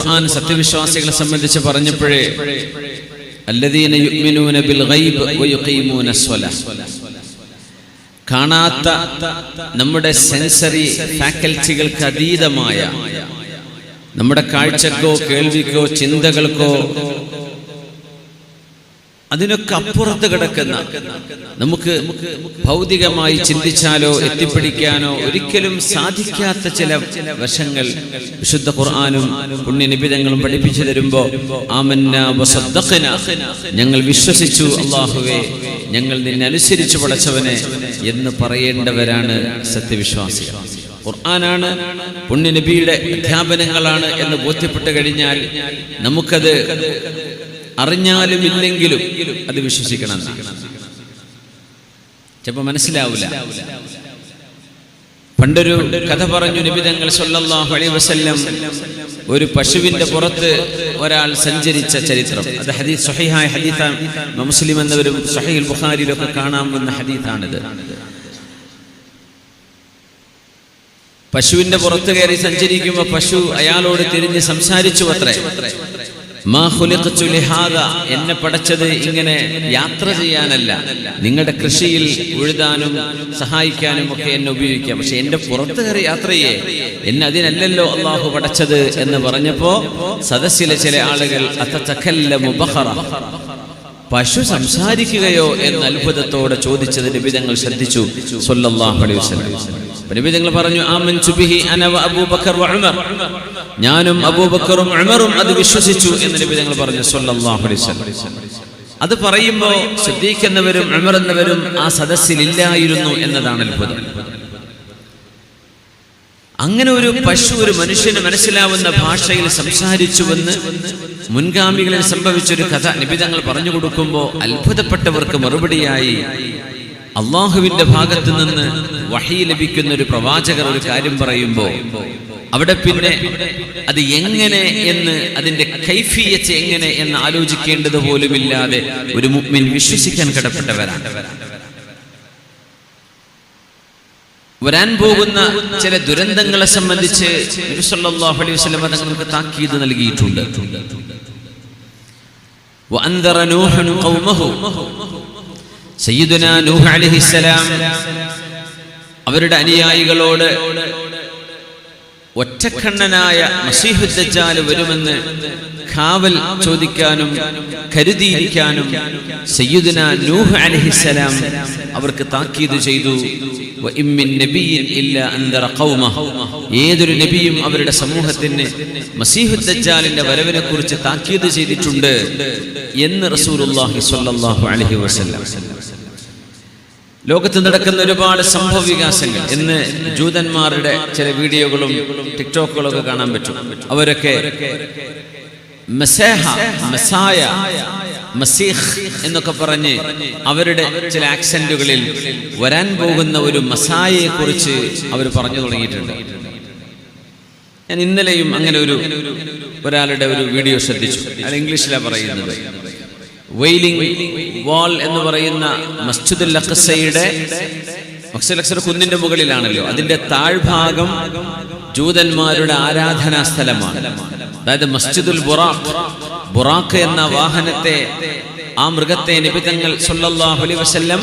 ഖുർആൻ സത്യവിശ്വാസികളെ സംബന്ധിച്ച് പറഞ്ഞപ്പോഴേ അല്ലദീന യുഅ്മിനൂന ബിൽ ഗൈബ് വയുഖീമൂന സ്വലാഹ്, കാണാത്ത നമ്മുടെ സെൻസറി ഫാക്കൽറ്റികൾക്ക് അതീതമായ, നമ്മുടെ കാഴ്ചക്കോ കേൾവിക്കോ ചിന്തകൾക്കോ അതിനൊക്കെ അപ്പുറത്ത് കിടക്കുന്ന, നമുക്ക് ഭൗതികമായി ചിന്തിച്ചാലോ എത്തിപ്പിടിക്കാനോ ഒരിക്കലും സാധിക്കാത്ത ചില വശങ്ങൾ വിശുദ്ധ ഖുർആനും പുണ്യനിബിധങ്ങളും പഠിപ്പിച്ചു തരുമ്പോൾ ആമന്നാ വസദ്ദഖ്നാ, ഞങ്ങൾ വിശ്വസിച്ചു അല്ലാഹുവേ, ഞങ്ങൾ നിന്നെ അനുസരിച്ചു പടച്ചവനെ എന്ന് പറയേണ്ടവരാണ് സത്യവിശ്വാസികൾ. ഖുർആനാണ്, പുണ്യനബിയുടെ അധ്യാപനങ്ങളാണ് എന്ന് ബോധ്യപ്പെട്ട് കഴിഞ്ഞാൽ നമുക്കത് അറിഞ്ഞാലും ഇല്ലെങ്കിലും അത് വിശ്വസിക്കണം. ചിലപ്പോൾ മനസ്സിലാവില്ല. പണ്ടൊരു കഥ പറഞ്ഞു നബി തങ്ങൾ സല്ലല്ലാഹു അലൈഹി വസല്ലം, ഒരു പശുവിന്റെ പുറത്ത് ഒരാൾ സഞ്ചരിച്ച ചരിത്രം. അത് ഹദീസ് സ്വഹീഹായ ഹദീസാണ്. മുസ്ലിം എന്നവരും സ്വഹീഹുൽ ബുഖാരിയിലൊക്കെ കാണാവുന്ന ഹദീസാണിത്. പശുവിന്റെ പുറത്ത് കയറി സഞ്ചരിക്കുമ്പോൾ പശു അയാളോട് തിരിഞ്ഞ് സംസാരിച്ചു അത്രേ, മാ ഖുലിഖ്തു ലിഹാദാ, എന്നെ പടച്ചത് ഇങ്ങനെ യാത്ര ചെയ്യാനല്ല, നിങ്ങളുടെ കൃഷിയിൽ ഉഴുതാനും സഹായിക്കാനും ഒക്കെ എന്നെ ഉപയോഗിക്കാം, പക്ഷെ എന്റെ പുറത്ത് കയറി യാത്ര ചെയ്യേ, എന്നെ അതിനല്ലല്ലോ അള്ളാഹു പടച്ചത് എന്ന് പറഞ്ഞപ്പോ സദസ്സിലെ ചില ആളുകൾ അതതകല്ലമു ബഖറ, പശു സംസാരിക്കുകയോ എന്ന് അത്ഭുതത്തോടെ ചോദിച്ചത് നബി തങ്ങൾ ശ്രദ്ധിച്ചു സല്ലല്ലാഹു അലൈഹി വസല്ലം. നബി തങ്ങൾ പറഞ്ഞു, ആമൻതു ബിഹി അന വ അബൂബക്കർ വ ഉമർ, ഞാനും അബൂബക്കറും ഉമറും അത് വിശ്വസിച്ചു എന്ന് നബി തങ്ങൾ പറഞ്ഞു സല്ലല്ലാഹു അലൈഹി വസല്ലം. അത് പറയുമ്പോൾ സിദ്ദീഖ് എന്നവരും ഉമർ എന്നവരും ആ സദസ്സിൽ ഇല്ലായിരുന്നു എന്നതാണ് അത്ഭുതം. അങ്ങനെ ഒരു പശു ഒരു മനുഷ്യന് മനസ്സിലാവുന്ന ഭാഷയിൽ സംസാരിച്ചുവെന്ന് മുൻഗാമികളിൽ സംഭവിച്ചൊരു കഥ നബി തങ്ങൾ പറഞ്ഞു കൊടുക്കുമ്പോൾ അത്ഭുതപ്പെട്ടവർക്ക് മറുപടിയായി അള്ളാഹുവിന്റെ ഭാഗത്ത് നിന്ന് വഹി ലഭിക്കുന്ന ഒരു പ്രവാചകർ ഒരു കാര്യം പറയുമ്പോൾ അവിടെ പിന്നെ അത് എങ്ങനെ എന്ന്, അതിന്റെ കൈഫിയത്ത് എങ്ങനെ എന്ന് ആലോചിക്കേണ്ടത് പോലുമില്ലാതെ ഒരു മുഅ്മിൻ വിശ്വസിക്കാൻ കടപ്പെട്ടവരാണ്. വരാൻ പോകുന്ന ചില ദുരന്തങ്ങളെ സംബന്ധിച്ച് നബി സല്ലല്ലാഹു അലൈഹി വസല്ലം തങ്ങൾക്ക് താക്കീത് നൽകിയിട്ടുണ്ട്. വഅൻദറ നൂഹൻ ഖൗമഹു, സയ്യിദുനാ നൂഹ് അലൈഹിസ്സലാം അവരുടെ അനുയായികളോട് ഒറ്റക്കണ്ണനായ മസീഹുദ് ദജ്ജാൽ വരുമെന്ന് കാവൽ ചോദിക്കാനും കരുതിയിരിക്കാനും സയ്യിദുനാ നൂഹ് അലൈഹിസ്സലാം അവർക്ക് താക്കീത് ചെയ്തു. വഇമ്മിൻ നബിയ്യിൻ ഇല്ലാ അൻദറ ഖൗമഹു, ഏതൊരു നബിയും അവരുടെ സമൂഹത്തിന് മസീഹുദ് ദജ്ജാലിന്റെ വരവിനെ കുറിച്ച് താക്കീത് ചെയ്തിട്ടുണ്ട് എന്ന് റസൂലുള്ളാഹി സ്വല്ലല്ലാഹു അലൈഹി വസല്ലം. ലോകത്ത് നടക്കുന്ന ഒരുപാട് സംഭവ വികാസങ്ങൾ ഇന്ന് ജൂതന്മാരുടെ ചില വീഡിയോകളും ടിക്ടോക്കുകളും ഒക്കെ കാണാൻ പറ്റും. അവരൊക്കെ മസേഹ, മസായ, മസീഹ് എന്നൊക്കെ പറഞ്ഞ് അവരുടെ ചില ആക്സന്റുകളിൽ വരാൻ പോകുന്ന ഒരു മസായയെ കുറിച്ച് അവർ പറഞ്ഞു തുടങ്ങിയിട്ടുണ്ട്. ഞാൻ ഇന്നലെയും അങ്ങനെ ഒരാളുടെ ഒരു വീഡിയോ ശ്രദ്ധിച്ചു. അത് ഇംഗ്ലീഷിലാണ് പറയുന്നത്. വെയിലിംഗ് വാൾ എന്ന് പറയുന്ന മസ്ജിദുൽ അഖ്സയുടെ, മസ്ജിദുൽ അഖ്സ കുന്നിന്റെ മുകളിലാണല്ലോ, അതിന്റെ താഴ്ഭാഗം ജൂതന്മാരുടെ ആരാധനാ സ്ഥലമാണ്. അതായത് മസ്ജിദുൽ ബുറാഖ്, ബുറാഖ് എന്ന വാഹനത്തെ, ആ മൃഗത്തെ നബി തങ്ങൾ സല്ലല്ലാഹു അലൈഹി വസല്ലം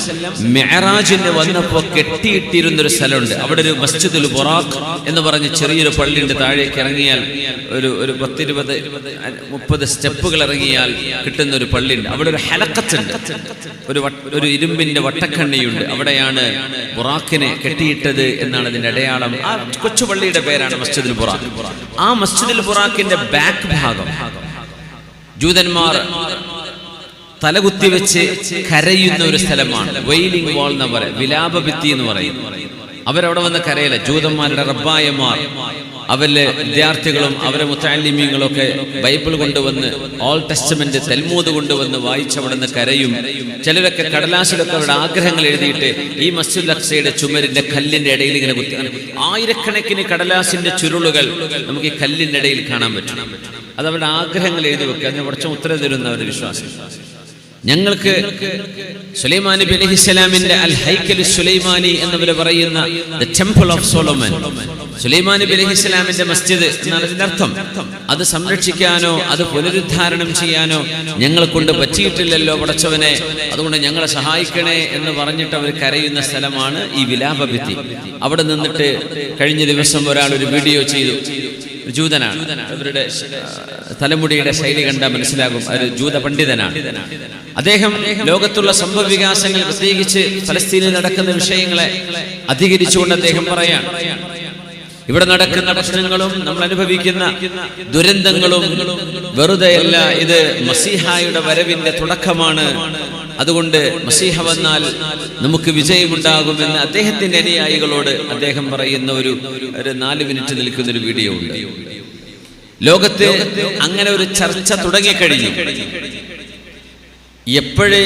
മിഅ്റാജിന് വന്നപ്പോൾ കെട്ടിയിട്ടിരുന്നൊരു സ്ഥലമുണ്ട്. അവിടെ ഒരു മസ്ജിദുൽ ബുറാഖ് എന്ന് പറഞ്ഞ് ചെറിയൊരു പള്ളിയുണ്ട്. താഴേക്ക് ഇറങ്ങിയാൽ ഒരു 10-20-30 സ്റ്റെപ്പുകൾ ഇറങ്ങിയാൽ കിട്ടുന്ന ഒരു പള്ളിയുണ്ട്. അവിടെ ഒരു ഹലഖത്തുണ്ട്, ഒരു ഇരുമ്പിന്റെ വട്ടക്കണ്ണിയുണ്ട്. അവിടെയാണ് ബുറാഖിനെ കെട്ടിയിട്ടത് എന്നാണ് അതിന്റെ അടയാളം. ആ കൊച്ചു പള്ളിയുടെ പേരാണ് മസ്ജിദുൽ ബുറാഖ്. ആ മസ്ജിദുൽ ബുറാഖിന്റെ ബാക്ക് ഭാഗം ജൂതന്മാർ തലകുത്തിവെച്ച് കരയുന്ന ഒരു സ്ഥലമാണ്. വെയിലിംഗ് വാൾ എന്ന് പറയും, വിലാപ ഭിത്തി എന്ന് പറയും. അവരവിടെ വന്ന് കരയില്ല. ജൂതന്മാരുടെ റബ്ബായമാർ, അവരിലെ വിദ്യാർത്ഥികളും അവരെ മുത്തഅല്ലിമീങ്ങളും ഒക്കെ ബൈബിൾ കൊണ്ടുവന്ന്, ഓൾ ടെസ്റ്റമെന്റ്, തെൽമൂദ് കൊണ്ടുവന്ന് വായിച്ചവിടെ നിന്ന് കരയും. ചിലരൊക്കെ കടലാസിലൊക്കെ അവരുടെ ആഗ്രഹങ്ങൾ എഴുതിയിട്ട് ഈ മസ്ജിദുൽ അഖ്സയുടെ ചുമരിന്റെ കല്ലിന്റെ ഇടയിൽ ഇങ്ങനെ കുത്തി. ആയിരക്കണക്കിന് കടലാസിന്റെ ചുരുളുകൾ നമുക്ക് ഈ കല്ലിന്റെ ഇടയിൽ കാണാൻ പറ്റും. അത് അവരുടെ ആഗ്രഹങ്ങൾ എഴുതി വെക്കുക. അതിന് കുറച്ചും ഉത്തരം തരുന്ന അവരുടെ വിശ്വാസം. ഞങ്ങൾക്ക് സുലൈമാൻ നബി അലൈഹിസ്സലാമിന്റെ അൽ ഹൈക്കൽ സുലൈമാനി എന്നവർ പറയുന്ന the temple of Solomon, Sulaiman നബി അലൈഹിസ്സലാമിന്റെ മസ്ജിദ് എന്നാണ് ഇതിന്റെ അർത്ഥം. അത് സംരക്ഷിക്കാനോ അത് പുനരുദ്ധാരണം ചെയ്യാനോ ഞങ്ങളെ കൊണ്ട് പറ്റിയിട്ടില്ലല്ലോ പടച്ചവനെ, അതുകൊണ്ട് ഞങ്ങളെ സഹായിക്കണേ എന്ന് പറഞ്ഞിട്ട് അവർ കരയുന്ന സ്ഥലമാണ് ഈ വിലാപഭിത്തി. അവിടെ നിന്നിട്ട് കഴിഞ്ഞ ദിവസം ഒരാൾ ഒരു വീഡിയോ ചെയ്തു. ജൂതനാണ്, അവരുടെ തലമുടിയുടെ ശൈലി കണ്ടാൽ മനസ്സിലാകും ഒരു ജൂത പണ്ഡിതനാണ്. അദ്ദേഹം ലോകത്തുള്ള സംഭവ വികാസങ്ങൾ, പ്രത്യേകിച്ച് ഫലസ്തീനിൽ നടക്കുന്ന വിഷയങ്ങളെ അധികരിച്ചുകൊണ്ട് അദ്ദേഹം പറയാൻ, ഇവിടെ നടക്കുന്ന പ്രശ്നങ്ങളും നമ്മൾ അനുഭവിക്കുന്ന ദുരന്തങ്ങളും വെറുതെയല്ല, ഇത് മസീഹായുടെ വരവിന്റെ തുടക്കമാണ്. അതുകൊണ്ട് മസീഹ വന്നാൽ നമുക്ക് വിജയമുണ്ടാകുമെന്ന് അദ്ദേഹത്തിന്റെ അനുയായികളോട് അദ്ദേഹം പറയുന്ന ഒരു 4 മിനിറ്റ് നിൽക്കുന്ന ഒരു വീഡിയോ ഉണ്ട്. ലോകത്ത് അങ്ങനെ ഒരു ചർച്ച തുടങ്ങിക്കഴിഞ്ഞു. എപ്പോഴേ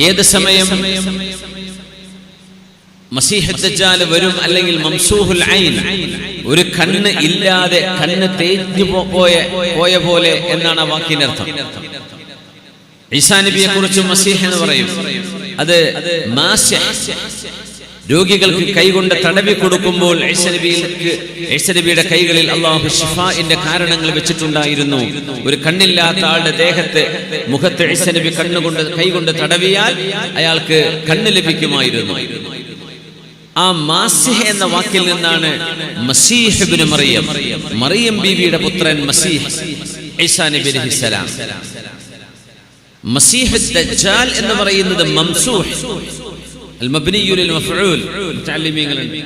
ഏത് സമയം മസീഹ് ദജ്ജാൽ വരും, അല്ലെങ്കിൽ മംസൂഹുൽ ഐൻ, ഒരു കണ്ണ് ഇല്ലാതെ കണ്ണ് തേഞ്ഞു പോയ പോലെ എന്നാണ് ആ വാക്കിന്റെ അർത്ഥം. ഈസാ നബിയെ കുറിച്ച് മസീഹ് എന്ന് പറയും. അത് രോഗികൾക്ക് കൈകൊണ്ട് തടവി കൊടുക്കുമ്പോൾ ഈസാ നബിയുടെ കൈകളിൽ അല്ലാഹു ശിഫാഇന്റെ കാരണങ്ങൾ വെച്ചിട്ടുണ്ടായിരുന്നു. ഒരു കണ്ണില്ലാത്ത ആളുടെ ദേഹത്തെ മുഖത്ത് ഈസാ നബി കൈകൊണ്ട് തടവിയാൽ അയാൾക്ക് കണ്ണ് ലഭിക്കുമായിരുന്നു. ആ മാസിഹ് എന്ന വാക്കിൽ നിന്നാണ് മസീഹ് ഇബ്നു മറിയം, മറിയം ബീവിയുടെ പുത്രൻ മസീഹ് ഈസാ നബി അലൈഹിസ്സലാം. മസീഹ് ദജ്ജാൽ എന്ന് പറയുന്നത് മംസൂഹ്, അൽ മബ്നിയു ലിൽ മഫ്ഊൽ, മുതഅല്ലിമീങ്ങളുണ്ട്.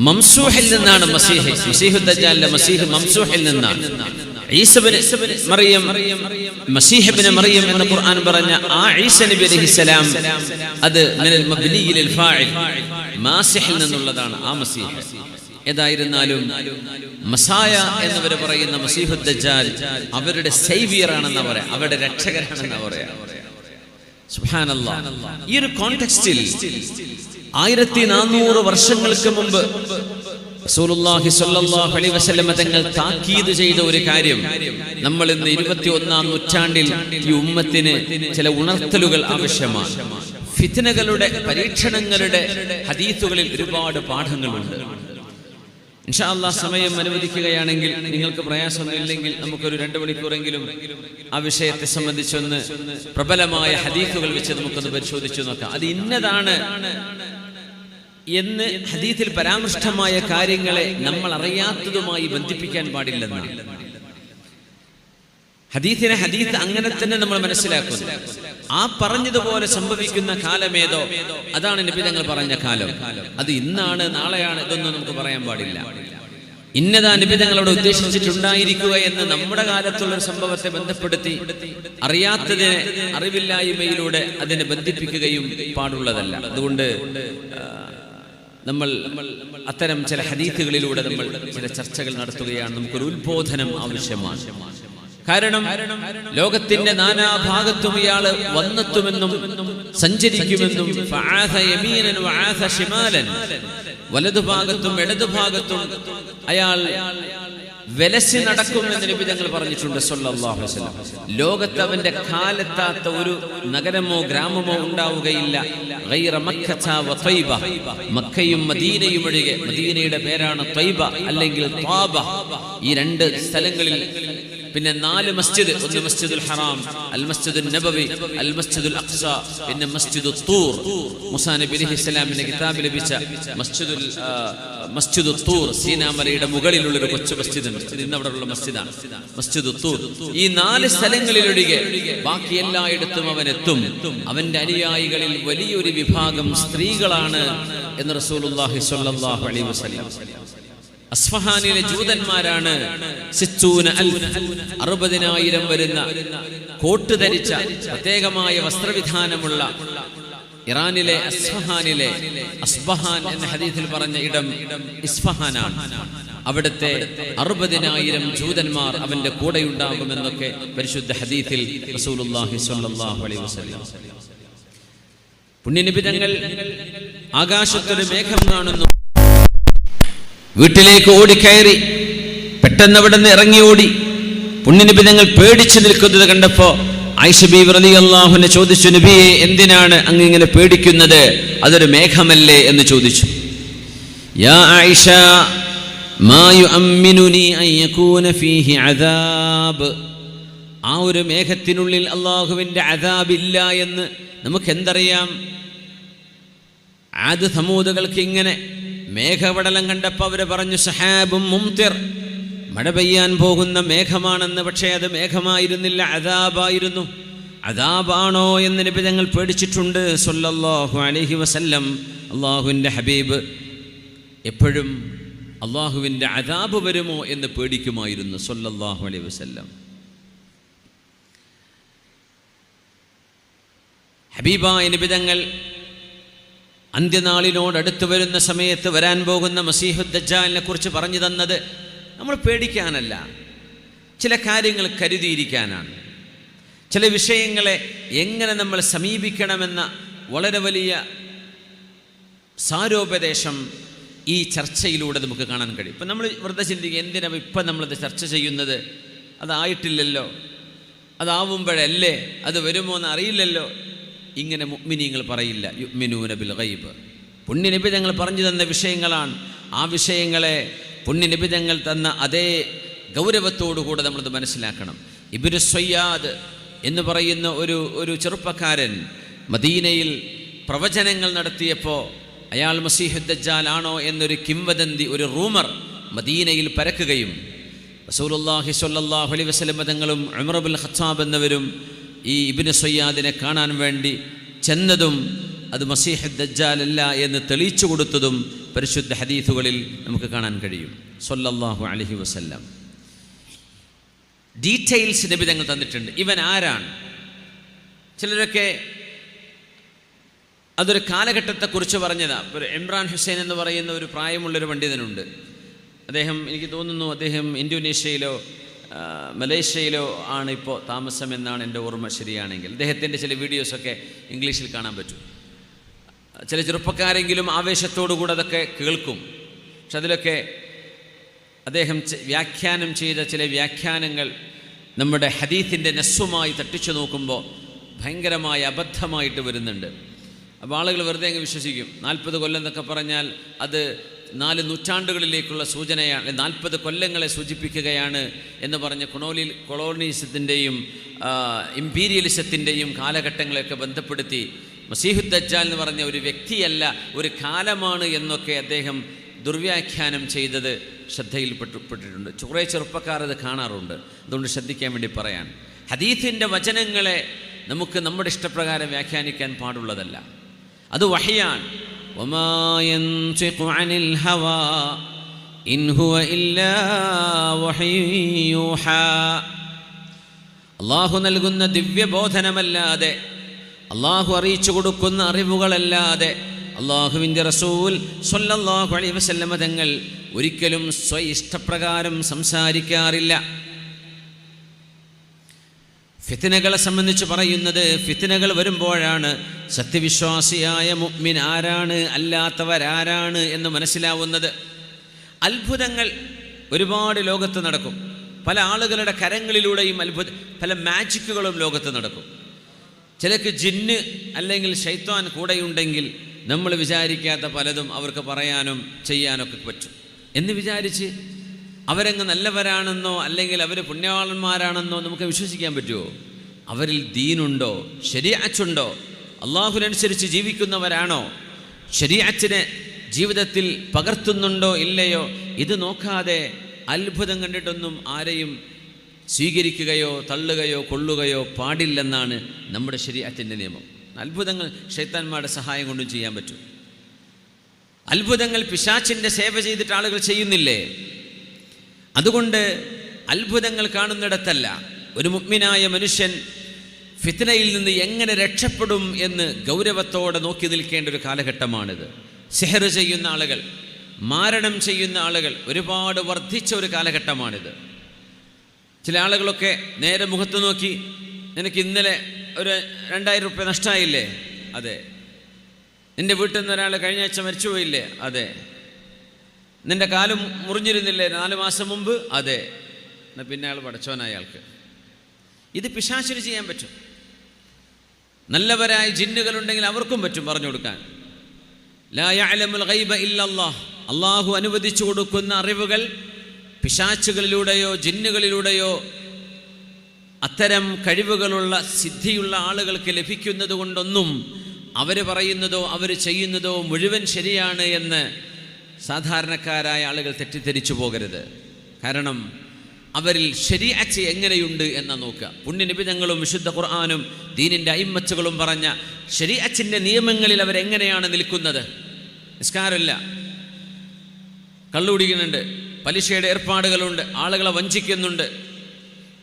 മംസൂഹിൽ നിന്നാണ് മസീഹ്. മസീഹ് ദജ്ജാലിന്റെ മസീഹ് മംസൂഹിൽ നിന്നാണ്. ഈസാ ഇബ്നു മറിയം, മസീഹ് ഇബ്നു മറിയം എന്ന് ഖുർആൻ പറഞ്ഞ ആ ഈസാ നബി അലൈഹിസ്സലാം, അത് മിനൽ മബ്നിയു ലിൽ ഫാഇൽ, മാസിഹിൽ നിന്നുള്ളതാണ് ആ മസീഹ്. ഏതായിരുന്നാലും മസായ എന്നിവർ പറയുന്ന മസീഹു ദജ്ജാൽ അവരുടെ സേവിയർ ആണെന്ന് പറയാം, അവരുടെ രക്ഷകനാണെന്ന് പറയാം. സുബ്ഹാനല്ലാഹ്. ഈ ഒരു കോണ്ടെക്സ്റ്റിൽ 1400 വർഷങ്ങൾക്ക് മുമ്പ് റസൂലുള്ളാഹി സ്വല്ലല്ലാഹു അലൈഹി വസല്ലം തങ്ങൾ താക്കീത് ചെയ്ത ഒരു കാര്യം നമ്മൾ ഇന്ന് 21-ാം നൂറ്റാണ്ടിൽ ഈ ഉമ്മത്തിന് ചില ഉണർത്തലുകൾ ആവശ്യമാണ്. ഫിത്നകളുടെ, പരീക്ഷണങ്ങളുടെ ഹദീസുകളിൽ ഒരുപാട് പാഠങ്ങളുണ്ട്. ഇൻഷാ അല്ലാഹ് സമയം അനുവദിക്കുകയാണെങ്കിൽ, നിങ്ങൾക്ക് പ്രയാസമൊന്നുമില്ലെങ്കിൽ നമുക്കൊരു 2 മണിക്കൂറെങ്കിലും ആ വിഷയത്തെ സംബന്ധിച്ചൊന്ന് പ്രബലമായ ഹദീസുകൾ വെച്ച് നമുക്കൊന്ന് പരിശോധിച്ചു നോക്കാം. അത് ഇന്നതാണ് എന്ന് ഹദീസിൽ പരാമൃഷ്ടമായ കാര്യങ്ങളെ നമ്മൾ അറിയാത്തതുമായി ബന്ധിപ്പിക്കാൻ പാടില്ലെന്നാണ്. ഹദീസിനെ ഹദീസ് അങ്ങനെ തന്നെ നമ്മൾ മനസ്സിലാക്കുന്നു. ആ പറഞ്ഞതുപോലെ സംഭവിക്കുന്ന കാലമേതോ അതാണ് നബി തങ്ങൾ പറഞ്ഞ കാലം. അത് ഇന്നാണ് നാളെയാണ് ഇതൊന്നും നമുക്ക് പറയാൻ പാടില്ല. ഇന്നതാ നബി തങ്ങളോട് ഉദ്ദേശിച്ചിട്ടുണ്ടായിരിക്കുക എന്ന് നമ്മുടെ കാലത്തുള്ള ഒരു സംഭവത്തെ ബന്ധപ്പെടുത്തി അറിയാത്തതിനെ അറിവില്ലായ്മയിലൂടെ അതിനെ ബന്ധിപ്പിക്കുകയും പാടുള്ളതല്ല. അതുകൊണ്ട് നമ്മൾ അത്തരം ചില ഹദീസുകളിലൂടെ നമ്മൾ ചില ചർച്ചകൾ നടത്തുകയാണ്. നമുക്കൊരു ഉത്ബോധനം ആവശ്യമാണ്. കാരണം ലോകത്തിന്റെ നാനാഭാഗത്തും ഇയാള് വന്നെത്തുമെന്നും സഞ്ചരിക്കുമെന്നും, വലതുഭാഗത്തും ഇടതുഭാഗത്തും അയാൾ വെലസി നടക്കുമെന്ന് നബി തങ്ങൾ പറഞ്ഞിട്ടുണ്ട് സല്ലല്ലാഹു അലൈഹി വസല്ലം. ലോകത്ത് അവന്റെ കാലെത്താത്ത ഒരു നഗരമോ ഗ്രാമമോ ഉണ്ടാവുകയില്ല. ഗൈറ മക്കത വ ത്വയ്ബ, മക്കയും മദീനയും ഒഴികെ. മദീനയുടെ പേരാണ് ത്വയ്ബ അല്ലെങ്കിൽ ത്വാബ. ഈ 2 സ്ഥലങ്ങളിൽ പിന്നെ 4 മസ്ജിദ്, ഒന്ന് മസ്ജിദുൽ ഹറാം, അൽ മസ്ജിദുൻ നബവി, അൽ മസ്ജിദുൽ അഖ്സ, പിന്നെ മസ്ജിദുൽ തൂർ. മൂസാ നബി അലൈഹിസ്സലാമിന്റെ കിതാബിൽ ലഭിച്ച മസ്ജിദുൽ തൂർ, സീനാമലയുടെ മുകളിലുള്ള ഒരു കൊച്ചു മസ്ജിദ് ഉണ്ട്. ഇന്ന് അവിടെയുള്ള മസ്ജിദാണ് മസ്ജിദുൽ തൂർ. ഈ 4 സ്ഥലങ്ങളിലൊഴികെ ബാക്കി എല്ലായിടത്തും അവൻ എത്തും. അവന്റെ അനുയായികളിൽ വലിയൊരു വിഭാഗം സ്ത്രീകളാണ് എന്ന് റസൂലുള്ളാഹി സ്വല്ലല്ലാഹു അലൈഹി വസല്ലം. അസ്ഫഹാനിലെ ജൂതന്മാരാണ് 60,000 വരുന്ന കോട്ട് ധരിച്ച പ്രത്യേകമായ വസ്ത്രവിധാനമുള്ള ഇറാനിലെ അസ്ഫഹാനിലെ, അസ്ബഹാൻ എന്ന ഹദീസിൽ പറഞ്ഞ ഇടം ഇസ്ഫഹാനാണ്. അവിടുത്തെ 60,000 ജൂതന്മാർ അവന്റെ കൂടെയുണ്ടാകുമെന്നൊക്കെ പരിശുദ്ധ ഹദീസിൽ റസൂലുള്ളാഹി സ്വല്ലല്ലാഹു അലൈഹി വസല്ലം. പുണ്യനബി തങ്ങൾ ആകാശത്തൊരു മേഘം കാണുന്നു. വീട്ടിലേക്ക് ഓടിക്കയറി, പെട്ടെന്ന് അവിടെ നിന്ന് ഇറങ്ങി ഓടി. പുണ്യനബി തങ്ങൾ പേടിച്ചു നിൽക്കുന്നത് കണ്ടപ്പോ ആയിഷ ബീവി റളിയല്ലാഹു അൻഹ ചോദിച്ചു, നബിയെ എന്തിനാണ് അങ്ങ് ഇങ്ങനെ പേടിക്കുന്നത്? അതൊരു മേഘമല്ലേ എന്ന് ചോദിച്ചു. യാ ആയിഷ മാ യുഅമ്മിനുനി അൻ യകൂന ഫീഹി അദാബ്. ആ ഒരു മേഘത്തിനുള്ളിൽ അല്ലാഹുവിൻ്റെ അദാബ് ഇല്ല എന്ന് നമുക്കെന്തറിയാം? ആദ് സമൂദുകൾക്ക് ഇങ്ങനെ മേഘപടലം കണ്ടപ്പോൾ അവർ പറഞ്ഞു സഹാബും മുംതിർ, മഴ പെയ്യാൻ പോകുന്ന മേഘമാണെന്ന്. പക്ഷേ അത് മേഘമായിരുന്നില്ല, അദാബായിരുന്നു. അദാബാണോ എന്ന് നബി തങ്ങൾ പേടിച്ചിട്ടുണ്ട് സ്വല്ലല്ലാഹു അലൈഹി വസല്ലം. അള്ളാഹുവിൻ്റെ ഹബീബ് എപ്പോഴും അള്ളാഹുവിൻ്റെ അദാബ് വരുമോ എന്ന് പേടിക്കുമായിരുന്നു സ്വല്ലല്ലാഹു അലൈഹി വസല്ലം. ഹബീബായ നബി തങ്ങൾ അന്ത്യനാളിനോട് അടുത്തു വരുന്ന സമയത്ത് വരാൻ പോകുന്ന മസീഹുദ് ദജ്ജാലിനെ കുറിച്ച് പറഞ്ഞു തന്നത് നമ്മൾ പേടിക്കാനല്ല, ചില കാര്യങ്ങൾ കരുതിയിരിക്കാനാണ്. ചില വിഷയങ്ങളെ എങ്ങനെ നമ്മൾ സമീപിക്കണമെന്ന വളരെ വലിയ സാരോപദേശം ഈ ചർച്ചയിലൂടെ നമുക്ക് കാണാൻ കഴിയും. ഇപ്പം നമ്മൾ വെറുതെ ചിന്തിക്കുക, എന്തിനാ ഇപ്പം നമ്മളത് ചർച്ച ചെയ്യുന്നത്? അതായിട്ടില്ലല്ലോ, അതാവുമ്പോഴല്ലേ, അത് വരുമോ എന്ന് അറിയില്ലല്ലോ. ഇങ്ങനെ മുഅ്മിനീങ്ങൾ പറയില്ല. യുഅ്മിനൂന ബിൽ ഗൈബ്. പുണ്യനബി തങ്ങൾ പറഞ്ഞു തന്ന വിഷയങ്ങളാണ്. ആ വിഷയങ്ങളെ പുണ്യനബി തങ്ങൾ തന്ന അതേ ഗൗരവത്തോടുകൂടെ നമ്മളത് മനസ്സിലാക്കണം. ഇബ്നു സയ്യാദ് എന്ന് പറയുന്ന ഒരു ചെറുപ്പക്കാരൻ മദീനയിൽ പ്രവചനങ്ങൾ നടത്തിയപ്പോൾ അയാൾ മസീഹുദ് ദജ്ജാൽ ആണോ എന്നൊരു കിംവദന്തി, ഒരു റൂമർ മദീനയിൽ പരക്കുകയും റസൂലുള്ളാഹി സ്വല്ലല്ലാഹു അലൈഹി വസല്ലം തങ്ങളും ഉമർ ഇബ്നുൽ ഖത്താബ് എന്നവരും ഈ ഇബ്നു സയ്യാദിനെ കാണാൻ വേണ്ടി ചെന്നതും അത് മസീഹുദ് ദജ്ജാൽ അല്ല എന്ന് തെളിയിച്ചു കൊടുത്തതും പരിശുദ്ധ ഹദീസുകളിൽ നമുക്ക് കാണാൻ കഴിയും സ്വല്ലല്ലാഹു അലൈഹി വസല്ലം. ഡീറ്റെയിൽസ് നബി തങ്ങൾ തന്നിട്ടുണ്ട്. ഇവൻ ആരാണ്? ചിലരൊക്കെ അതൊരു കാലഘട്ടത്തെക്കുറിച്ച് പറഞ്ഞതാണ്. ഒരു ഇമ്രാൻ ഹുസൈൻ എന്ന് പറയുന്ന ഒരു പ്രായമുള്ളൊരു പണ്ഡിതനുണ്ട്. അദ്ദേഹം, എനിക്ക് തോന്നുന്നു അദ്ദേഹം ഇന്തോനേഷ്യയിലോ മലേഷ്യയിലോ ആണ് ഇപ്പോൾ താമസം എന്നാണ് എൻ്റെ ഓർമ്മ ശരിയാണെങ്കിൽ. അദ്ദേഹത്തിൻ്റെ ചില വീഡിയോസൊക്കെ ഇംഗ്ലീഷിൽ കാണാൻ പറ്റും. ചില ചെറുപ്പക്കാരെങ്കിലും ആവേശത്തോടു കൂടെ അതൊക്കെ കേൾക്കും. പക്ഷെ അതിലൊക്കെ അദ്ദേഹം വ്യാഖ്യാനം ചെയ്ത ചില വ്യാഖ്യാനങ്ങൾ നമ്മുടെ ഹദീത്തിൻ്റെ നസ്സുമായി തട്ടിച്ചു നോക്കുമ്പോൾ ഭയങ്കരമായ അബദ്ധമായിട്ട് വരുന്നുണ്ട്. അപ്പോൾ ആളുകൾ വെറുതെ അങ്ങ് വിശ്വസിക്കും. 40 കൊല്ലം എന്നൊക്കെ പറഞ്ഞാൽ അത് 4 നൂറ്റാണ്ടുകളിലേക്കുള്ള സൂചനയാണ്, 40 കൊല്ലങ്ങളെ സൂചിപ്പിക്കുകയാണ് എന്ന് പറഞ്ഞ് കൊളോണിസത്തിൻ്റെയും ഇമ്പീരിയലിസത്തിൻ്റെയും കാലഘട്ടങ്ങളെയൊക്കെ ബന്ധപ്പെടുത്തി മസീഹുദ് ദജ്ജാൽ എന്ന് പറഞ്ഞ ഒരു വ്യക്തിയല്ല, ഒരു കാലമാണ് എന്നൊക്കെ അദ്ദേഹം ദുർവ്യാഖ്യാനം ചെയ്തത് ശ്രദ്ധയിൽപ്പെട്ടിട്ടുണ്ട്. കുറേ ചെറുപ്പക്കാർ അത് കാണാറുണ്ട്. അതുകൊണ്ട് ശ്രദ്ധിക്കാൻ വേണ്ടി പറയാൻ, ഹദീത്തിൻ്റെ വചനങ്ങളെ നമുക്ക് നമ്മുടെ ഇഷ്ടപ്രകാരം വ്യാഖ്യാനിക്കാൻ പാടുള്ളതല്ല. അത് വഹ്യാണ്. വമാ യൻതിഖു അനിൽ ഹവാ ഇൻ ഹുവ ഇല്ലാ വഹ്യു യൂഹാ. അല്ലാഹു നൽകുന്ന ദിവ്യബോധനമല്ലാതെ, അല്ലാഹു അറിയിച്ചു കൊടുക്കുന്ന അറിവുകളല്ലാതെ അല്ലാഹുവിൻ്റെ റസൂൽ സ്വല്ലല്ലാഹു അലൈഹി വസല്ലമ തങ്ങൾ ഒരിക്കലും സ്വയിഷ്ടപ്രകാരം സംസാരിക്കാറില്ല. ഫിത്നകളെ സംബന്ധിച്ച് പറയുന്നത്, ഫിത്നകൾ വരുമ്പോഴാണ് സത്യവിശ്വാസിയായ മുഅ്മിൻ ആരാണ്, അല്ലാത്തവരാരാണ് എന്ന് മനസ്സിലാവുന്നത്. അത്ഭുതങ്ങൾ ഒരുപാട് ലോകത്ത് നടക്കും. പല ആളുകളുടെ കരങ്ങളിലൂടെയും പല മാജിക്കുകളും ലോകത്ത് നടക്കും. ചിലക്ക് ജിന്ന് അല്ലെങ്കിൽ ശൈത്താൻ കൂടെയുണ്ടെങ്കിൽ നമ്മൾ വിചാരിക്കാത്ത പലതും അവർക്ക് പറയാനും ചെയ്യാനൊക്കെ പറ്റും എന്ന് വിചാരിച്ച് അവരങ്ങ് നല്ലവരാണെന്നോ അല്ലെങ്കിൽ അവർ പുണ്യവാളന്മാരാണെന്നോ നമുക്ക് വിശ്വസിക്കാൻ പറ്റുമോ? അവരിൽ ദീനുണ്ടോ, ശരീഅത്തുണ്ടോ, അള്ളാഹുവിനനുസരിച്ച് ജീവിക്കുന്നവരാണോ, ശരീഅത്തിനെ ജീവിതത്തിൽ പകർത്തുന്നുണ്ടോ ഇല്ലയോ, ഇത് നോക്കാതെ അത്ഭുതം കണ്ടിട്ടൊന്നും ആരെയും സ്വീകരിക്കുകയോ തള്ളുകയോ കൊള്ളുകയോ പാടില്ലെന്നാണ് നമ്മുടെ ശരീഅത്തിൻ്റെ നിയമം. അത്ഭുതങ്ങൾ ശൈത്താന്മാരുടെ സഹായം കൊണ്ടും ചെയ്യാൻ പറ്റും. അത്ഭുതങ്ങൾ പിശാചിൻ്റെ സേവ ചെയ്തിട്ട് ആളുകൾ ചെയ്യുന്നില്ലേ? അതുകൊണ്ട് അത്ഭുതങ്ങൾ കാണുന്നിടത്തല്ല ഒരു മുഅ്മിനായ മനുഷ്യൻ ഫിത്നയിൽ നിന്ന് എങ്ങനെ രക്ഷപ്പെടും എന്ന് ഗൗരവത്തോടെ നോക്കി നിൽക്കേണ്ട ഒരു കാലഘട്ടമാണിത്. സിഹർ ചെയ്യുന്ന ആളുകൾ, മാരണം ചെയ്യുന്ന ആളുകൾ ഒരുപാട് വർദ്ധിച്ച ഒരു കാലഘട്ടമാണിത്. ചില ആളുകളൊക്കെ നേരെ മുഖത്ത് നോക്കി, നിനക്ക് ഇന്നലെ ഒരു 2000 രൂപ നഷ്ടമായില്ലേ? അതെ. നിൻ്റെ വീട്ടിൽ നിന്ന് ഒരാൾ കഴിഞ്ഞ ആഴ്ച മരിച്ചുപോയില്ലേ? അതെ. നിൻ്റെ കാലം മുറിഞ്ഞിരുന്നില്ലേ 4 മാസം മുമ്പ്? അതെ. എന്നാൽ പിന്നെ അയാൾ പടച്ചോനായ ആൾക്ക്. ഇത് പിശാചിന് ചെയ്യാൻ പറ്റും. നല്ലവരായ ജിന്നുകളുണ്ടെങ്കിൽ അവർക്കും പറ്റും പറഞ്ഞു കൊടുക്കാൻ. ലാ യഅലമുൽ ഗൈബ ഇല്ലല്ലാഹ്, അള്ളാഹു അനുവദിച്ചു കൊടുക്കുന്ന അറിവുകൾ പിശാച്ചുകളിലൂടെയോ ജിന്നുകളിലൂടെയോ അത്തരം കഴിവുകളുള്ള സിദ്ധിയുള്ള ആളുകൾക്ക് ലഭിക്കുന്നത് കൊണ്ടൊന്നും അവർ പറയുന്നതോ അവർ ചെയ്യുന്നതോ മുഴുവൻ ശരിയാണ് എന്ന് സാധാരണക്കാരായ ആളുകൾ തെറ്റിദ്ധരിച്ചു പോകരുത്. കാരണം അവരിൽ ശരീഅത്ത് എങ്ങനെയുണ്ട് എന്ന് നോക്കുക. പുണ്യനിബിധങ്ങളും വിശുദ്ധ ഖുർആനും ദീനിൻ്റെ അയിമ്മത്തുകളും പറഞ്ഞ ശരീഅത്തിന്റെ നിയമങ്ങളിൽ അവരെങ്ങനെയാണ് നിൽക്കുന്നത്. നിസ്കാരമില്ല, കള്ളുകുടിക്കുന്നുണ്ട്, പലിശയുടെ ഏർപ്പാടുകളുണ്ട്, ആളുകളെ വഞ്ചിക്കുന്നുണ്ട്.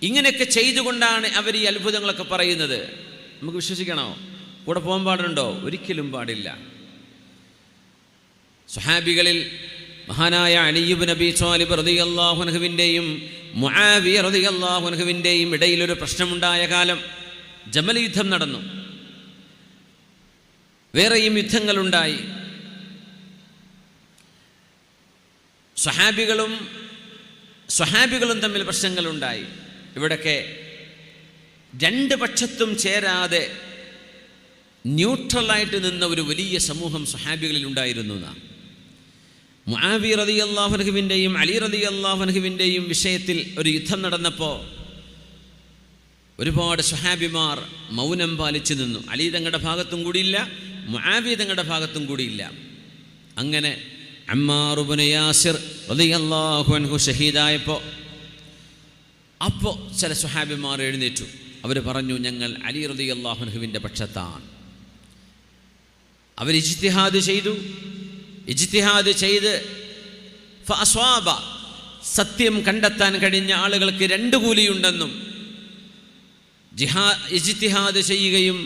ഇങ്ങനെയൊക്കെ ചെയ്തുകൊണ്ടാണ് അവർ ഈ അത്ഭുതങ്ങളൊക്കെ പറയുന്നത്. നമുക്ക് വിശ്വസിക്കണോ? കൂടെ പോകാൻ പാടുണ്ടോ? ഒരിക്കലും പാടില്ല. സ്വഹാബികളിൽ മഹാനായ അലി ഇബ്നു അബീ ത്വാലിബ് റളിയല്ലാഹു അൻഹുവിൻ്റെയും മുആവിയ റളിയല്ലാഹു അൻഹുവിൻ്റെയും ഇടയിലൊരു പ്രശ്നമുണ്ടായ കാലം ജമൽ യുദ്ധം നടന്നു. വേറെയും യുദ്ധങ്ങളുണ്ടായി. സ്വഹാബികളും തമ്മിൽ പ്രശ്നങ്ങളുണ്ടായി. ഇവിടൊക്കെ രണ്ട് പക്ഷത്തും ചേരാതെ ന്യൂട്രലായിട്ട് നിന്ന ഒരു വലിയ സമൂഹം സ്വഹാബികളിൽ ഉണ്ടായിരുന്നു. മുആവിയ റളിയല്ലാഹു അൻഹുവിൻ്റെയും അലി റളിയല്ലാഹു അൻഹുവിൻ്റെയും വിഷയത്തിൽ ഒരു യുദ്ധം നടന്നപ്പോൾ ഒരുപാട് സ്വഹാബിമാർ മൗനം പാലിച്ചു നിന്നു. അലി തങ്ങളുടെ ഭാഗത്തും കൂടിയില്ല, മുആവിയ തങ്ങളുടെ ഭാഗത്തും കൂടിയില്ല. അങ്ങനെ അമ്മാർ ഇബ്നു യാസിർ റളിയല്ലാഹു അൻഹു ഷഹീദായപ്പോൾ അപ്പോൾ ചില സ്വഹാബിമാർ എഴുന്നേറ്റു. അവർ പറഞ്ഞു, ഞങ്ങൾ അലി റളിയല്ലാഹു അൻഹുവിൻ്റെ പക്ഷത്താണ്. അവർ ഇജ്തിഹാദ് ചെയ്ത് ഫഅസ്വാബ, സത്യം കണ്ടെത്താൻ കഴിഞ്ഞ ആളുകൾക്ക് രണ്ട് കൂലിയുണ്ടെന്നും ഇജ്തിഹാദ് ചെയ്യുകയും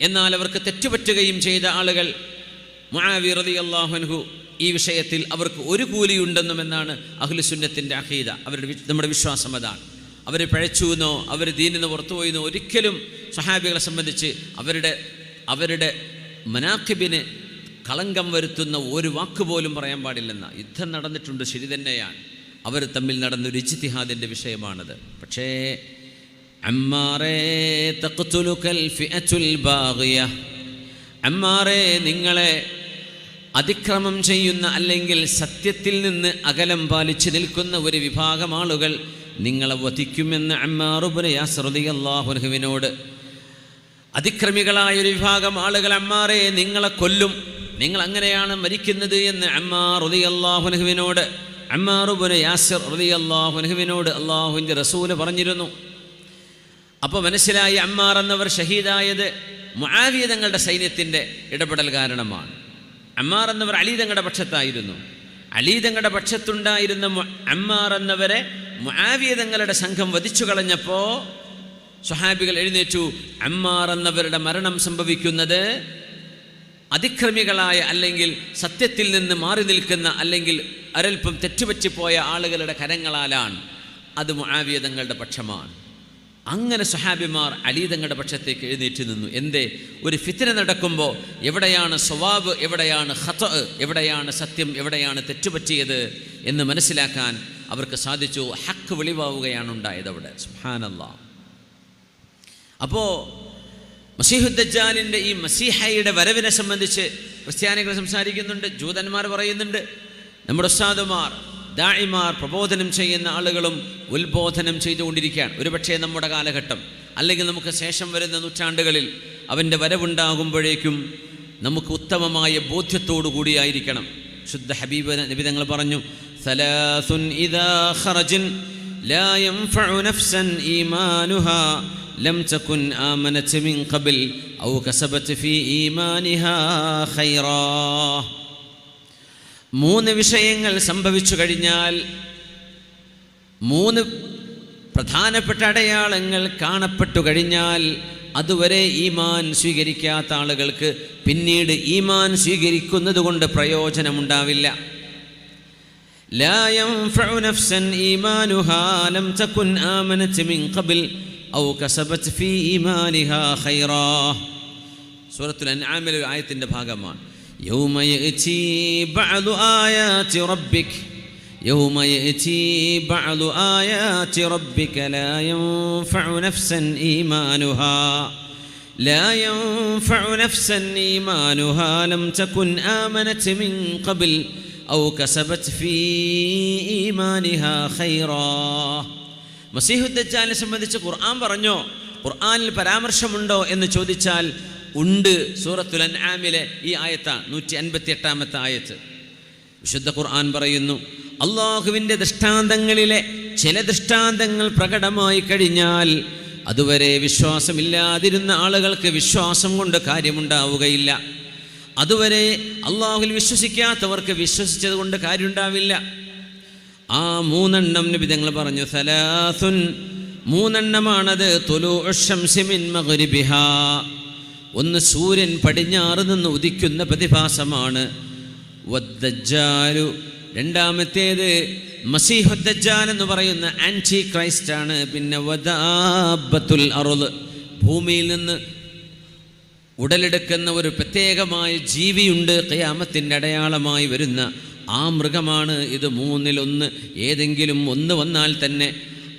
എന്നാൽ അവർക്ക് തെറ്റുപറ്റുകയും ചെയ്ത ആളുകൾ മുആവിയ റളിയല്ലാഹു അൻഹു ഈ വിഷയത്തിൽ അവർക്ക് ഒരു കൂലിയുണ്ടെന്നും എന്നാണ് അഹ്ലുസുന്നത്തിൻ്റെ അഖീദ. നമ്മുടെ വിശ്വാസം അതാണ്. അവർ പിഴച്ചുവെന്നോ അവർ ദീനിൽ നിന്ന് പുറത്തുപോയെന്നോ ഒരിക്കലും സ്വഹാബികളെ സംബന്ധിച്ച് അവരുടെ മനാഖിബിന് കളങ്കം വരുത്തുന്ന ഒരു വാക്ക് പോലും പറയാൻ പാടില്ലെന്ന. യുദ്ധം നടന്നിട്ടുണ്ട്, ശരി തന്നെയാണ്. അവർ തമ്മിൽ നടന്നൊരു ഇജ്തിഹാദിൻ്റെ വിഷയമാണത്. പക്ഷേ അമ്മാറേ തഖ്തുലുകൽ ഫിഅത്തുൽ ബാഗിയ, അമ്മാറേ നിങ്ങളെ അതിക്രമം ചെയ്യുന്ന അല്ലെങ്കിൽ സത്യത്തിൽ നിന്ന് അകലം പാലിച്ചു നിൽക്കുന്ന ഒരു വിഭാഗം ആളുകൾ നിങ്ങളെ വധിക്കുമെന്ന് അമ്മാർ ഇബ്നു യാസിർ റളിയല്ലാഹു അൻഹുവിനോട്, അതിക്രമികളായ ഒരു വിഭാഗം ആളുകൾ അമ്മാറേ നിങ്ങളെ കൊല്ലും, നിങ്ങൾ അങ്ങനെയാണ് മരിക്കുന്നത് എന്ന് അമ്മാർ റളിയല്ലാഹു അൻഹുവിനോട്, അമ്മാർ ഇബ്നു യാസിർ റളിയല്ലാഹു അൻഹുവിനോട് അല്ലാഹുവിൻ്റെ റസൂൽ പറഞ്ഞിരുന്നു. അപ്പോൾ മനസ്സിലായി അമ്മാർ എന്നവർ ഷഹീദായത് മുആവിയ തങ്ങളുടെ സൈന്യത്തിൻ്റെ ഇടപെടൽ കാരണമാണ്. അമ്മാർ എന്നവർ അലി തങ്ങളുടെ പക്ഷത്തായിരുന്നു. അലി തങ്ങളുടെ പക്ഷത്തുണ്ടായിരുന്ന അമ്മാർ എന്നവരെ മുആവിയ തങ്ങളുടെ സംഘം വധിച്ചു കളഞ്ഞപ്പോൾ സ്വഹാബികൾ എഴുന്നേറ്റു. അമ്മാർ എന്നവരുടെ മരണം സംഭവിക്കുന്നത് അതിക്രമികളായ അല്ലെങ്കിൽ സത്യത്തിൽ നിന്ന് മാറി നിൽക്കുന്ന അല്ലെങ്കിൽ അരൽപ്പം തെറ്റുപറ്റിപ്പോയ ആളുകളുടെ കരങ്ങളാലാണ്. അത് മുആവിയ തങ്ങളുടെ പക്ഷമാണ്. അങ്ങനെ സ്വഹാബിമാർ അലി തങ്ങളുടെ പക്ഷത്തേക്ക് എഴുന്നേറ്റ് നിന്നു. എന്തേ? ഒരു ഫിത്ന നടക്കുമ്പോൾ എവിടെയാണ് സ്വവാബ്, എവിടെയാണ് ഖത്അ, എവിടെയാണ് സത്യം, എവിടെയാണ് തെറ്റുപറ്റിയത് എന്ന് മനസ്സിലാക്കാൻ അവർക്ക് സാധിച്ചു. ഹക്ക് വെളിവാവുകയാണ് ഉണ്ടായത് അവിടെ. സുബ്ഹാനല്ലാഹ്. അപ്പോൾ മസീഹുദ്ദജ്ജാലിൻ്റെ ഈ മസീഹയുടെ വരവിനെ സംബന്ധിച്ച് ക്രിസ്ത്യാനികൾ സംസാരിക്കുന്നുണ്ട്, ജൂതന്മാർ പറയുന്നുണ്ട്, നമ്മുടെ ഉസ്താദുമാർ ദാഇമാർ പ്രബോധനം ചെയ്യുന്ന ആളുകളും ഉത്ബോധനം ചെയ്തുകൊണ്ടിരിക്കുകയാണ്. ഒരുപക്ഷേ നമ്മുടെ കാലഘട്ടം അല്ലെങ്കിൽ നമുക്ക് ശേഷം വരുന്ന നൂറ്റാണ്ടുകളിൽ അവൻ്റെ വരവുണ്ടാകുമ്പോഴേക്കും നമുക്ക് ഉത്തമമായ ബോധ്യത്തോടു കൂടിയായിരിക്കണം. ശുദ്ധ ഹബീബ് നബി തങ്ങൾ പറഞ്ഞു, സലാസുൻ ഇദാ ഖറജൻ ലാ യൻഫഉ നഫ്സൻ ഈമാനുഹാ ലം തകുൻ ആമനത് മിൻ ഖബൽ ഔ കസബത് ഫീ ഈമാനിഹാ ഖൈറാ. 3 വിഷയങ്ങൾ സംഭവിച്ചു കഴിഞ്ഞാൽ, 3 പ്രധാനപ്പെട്ട അടയാളങ്ങൾ കാണപ്പെട്ടു കഴിഞ്ഞാൽ അതുവരെ ഈമാൻ സ്വീകരിക്കാത്ത ആളുകൾക്ക് പിന്നീട് ഈമാൻ സ്വീകരിക്കുന്നത് കൊണ്ട് പ്രയോജനമുണ്ടാവില്ല. ലാ യൻഫഉ നഫ്സൻ ഈമാനുഹാ ലം തകുൻ ആമനത് മിൻ ഖബൽ ഔ കസബത് ഫീ ഈമാനിഹാ ഖൈറാ. സൂറത്തുൽ അൻആമിലെ ആയത്തിൻ്റെ ഭാഗമാണ്. يوم يأتي بعض آيات ربك يوم يأتي بعض آيات ربك لا ينفع نفسا إيمانها ലാ യൻഫഉ നഫ്സൻ ഈമാനുഹാ ലം തകുൻ ആമനത് മിൻ ഖബൽ ഔ കസബത് ഫീ ഈമാനിഹാ ഖൈറാ. മസീഹുദ് ദജ്ജാലിനെ സംബന്ധിച്ച് ഖുർആൻ പറഞ്ഞോ? ഖുർആനിൽ പരാമർശമുണ്ടോ എന്ന് ചോദിച്ചാൽ ഉണ്ട്. സൂറത്തുൽ അൻആമിലെ ഈ ആയത്താണ് 158-ാമത്തെ ആയത്ത്. വിശുദ്ധ ഖുർആൻ പറയുന്നു, അള്ളാഹുവിൻ്റെ ദൃഷ്ടാന്തങ്ങളിലെ ചില ദൃഷ്ടാന്തങ്ങൾ പ്രകടമായി കഴിഞ്ഞാൽ അതുവരെ വിശ്വാസമില്ലാതിരുന്ന ആളുകൾക്ക് വിശ്വാസം കൊണ്ട് കാര്യമുണ്ടാവുകയില്ല. അതുവരെ അള്ളാഹുവിൽ വിശ്വസിക്കാത്തവർക്ക് വിശ്വസിച്ചത് കൊണ്ട് കാര്യമുണ്ടാവില്ല. ആ 3 നബി തങ്ങൾ പറഞ്ഞു, സലാസുൻ, 3 തുലൂഉ ശംസി മിൻ മഗ്രിബിഹാ. ഒന്ന് സൂര്യൻ പടിഞ്ഞാറ് നിന്ന് ഉദിക്കുന്ന പ്രതിഭാസമാണ്. വദ്ദജ്ജാലു, രണ്ടാമത്തേത് മസീഹുദ് ദജ്ജാൽ എന്ന് പറയുന്ന ആൻറ്റി ക്രൈസ്റ്റ് ആണ്. പിന്നെ വദാബത്തുൽ അർള്, ഭൂമിയിൽ നിന്ന് ഉടലെടുക്കുന്ന ഒരു പ്രത്യേകമായ ജീവിയുണ്ട്, ഖിയാമത്തിൻ്റെ അടയാളമായി വരുന്ന ആ മൃഗമാണ്. ഇത് 3-ൽ 1 ഏതെങ്കിലും ഒന്ന് വന്നാൽ തന്നെ